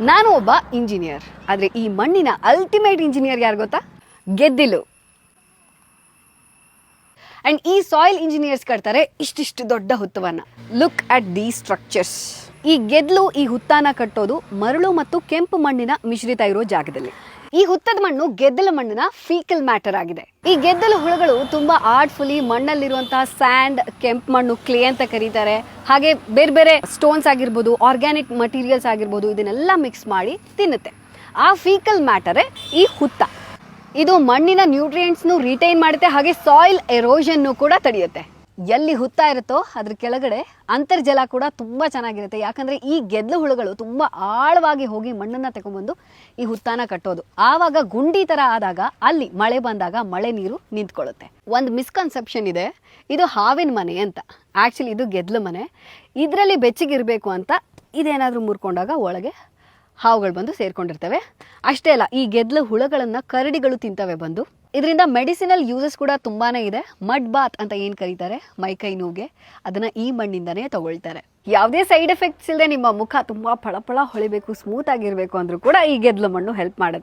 ನಾನು ಒಬ್ಬ ಇಂಜಿನಿಯರ್, ಆದರೆ ಈ ಮಣ್ಣಿನ ಅಲ್ಟಿಮೇಟ್ ಇಂಜಿನಿಯರ್ ಯಾರು ಗೊತ್ತಾ? ಗೆದ್ದಿಲು. ಅಂಡ್ ಈ ಸಾಯಿಲ್ ಇಂಜಿನಿಯರ್ಸ್ ಕಟ್ತಾರೆ ಇಷ್ಟಿಷ್ಟು ದೊಡ್ಡ ಹುತ್ತವನ್ನ. Look at the structures. ಈ ಗೆದ್ಲು ಈ ಹುತ್ತಾನ ಕಟ್ಟೋದು ಮರಳು ಮತ್ತು ಕೆಂಪು ಮಣ್ಣಿನ ಮಿಶ್ರಿತ ಇರೋ ಜಾಗದಲ್ಲಿ. ಈ ಹುತ್ತದ ಮಣ್ಣು ಗೆದ್ದಲ ಮಣ್ಣಿನ ಫೀಕಲ್ ಮ್ಯಾಟರ್ ಆಗಿದೆ. ಈ ಗೆದ್ದಲು ಹುಳುಗಳು ತುಂಬಾ ಆರ್ಟ್ಫುಲಿ ಮಣ್ಣಲ್ಲಿರುವಂತಹ ಸ್ಯಾಂಡ್, ಕೆಂಪು ಮಣ್ಣು, ಕ್ಲೇ ಅಂತ ಕರೀತಾರೆ, ಹಾಗೆ ಬೇರೆ ಬೇರೆ ಸ್ಟೋನ್ಸ್ ಆಗಿರ್ಬೋದು, ಆರ್ಗ್ಯಾನಿಕ್ ಮಟೀರಿಯಲ್ಸ್ ಆಗಿರ್ಬೋದು, ಇದನ್ನೆಲ್ಲ ಮಿಕ್ಸ್ ಮಾಡಿ ತಿನ್ನುತ್ತೆ. ಆ ಫೀಕಲ್ ಮ್ಯಾಟರೇ ಈ ಹುತ್ತ. ಇದು ಮಣ್ಣಿನ ನ್ಯೂಟ್ರಿಯೆಂಟ್ಸ್ನು ರಿಟೈನ್ ಮಾಡುತ್ತೆ, ಹಾಗೆ ಸಾಯಿಲ್ ಎರೋಷನ್ನು ಕೂಡ ತಡೆಯುತ್ತೆ. ಎಲ್ಲಿ ಹುತ್ತ ಇರುತ್ತೋ ಅದ್ರ ಕೆಳಗಡೆ ಅಂತರ್ಜಲ ಕೂಡ ತುಂಬ ಚೆನ್ನಾಗಿರುತ್ತೆ. ಯಾಕಂದರೆ ಈ ಗೆದ್ಲು ಹುಳುಗಳು ತುಂಬ ಆಳವಾಗಿ ಹೋಗಿ ಮಣ್ಣನ್ನು ತಗೊಂಡ್ಬಂದು ಈ ಹುತ್ತಾನ ಕಟ್ಟೋದು. ಆವಾಗ ಗುಂಡಿ ಥರ ಆದಾಗ ಅಲ್ಲಿ ಮಳೆ ಬಂದಾಗ ಮಳೆ ನೀರು ನಿಂತ್ಕೊಳ್ಳುತ್ತೆ. ಒಂದು ಮಿಸ್ಕನ್ಸೆಪ್ಷನ್ ಇದೆ, ಇದು ಹಾವಿನ ಮನೆ ಅಂತ. ಆ್ಯಕ್ಚುಲಿ ಇದು ಗೆದ್ಲು ಮನೆ. ಇದರಲ್ಲಿ ಬೆಚ್ಚಗಿರಬೇಕು ಅಂತ ಇದೇನಾದರೂ ಮುರ್ಕೊಂಡಾಗ ಒಳಗೆ ಹಾವುಗಳು ಬಂದು ಸೇರ್ಕೊಂಡಿರ್ತವೆ. ಅಷ್ಟೇ ಅಲ್ಲ, ಈ ಗೆದ್ಲು ಹುಳಗಳನ್ನು ಕರಡಿಗಳು ತಿಂತವೆ ಬಂದು. ಇದರಿಂದ ಮೆಡಿಸಿನಲ್ ಯೂಸಸ್ ಕೂಡ ತುಂಬಾನೇ ಇದೆ. ಮಡ್ ಬಾತ್ ಅಂತ ಏನು ಕರೀತಾರೆ ಮೈಕೈ ನೋವಿಗೆ, ಅದನ್ನ ಈ ಮಣ್ಣಿಂದನೇ ತಗೊಳ್ತಾರೆ. ಯಾವುದೇ ಸೈಡ್ ಎಫೆಕ್ಟ್ಸ್ ಇಲ್ಲದೆ ನಿಮ್ಮ ಮುಖ ತುಂಬಾ ಫಳಫಳ ಹೊಳಿಬೇಕು, ಸ್ಮೂತ್ ಆಗಿರಬೇಕು ಅಂದ್ರೂ ಕೂಡ ಈ ಗೆದ್ಲು ಮಣ್ಣು ಹೆಲ್ಪ್ ಮಾಡುತ್ತೆ.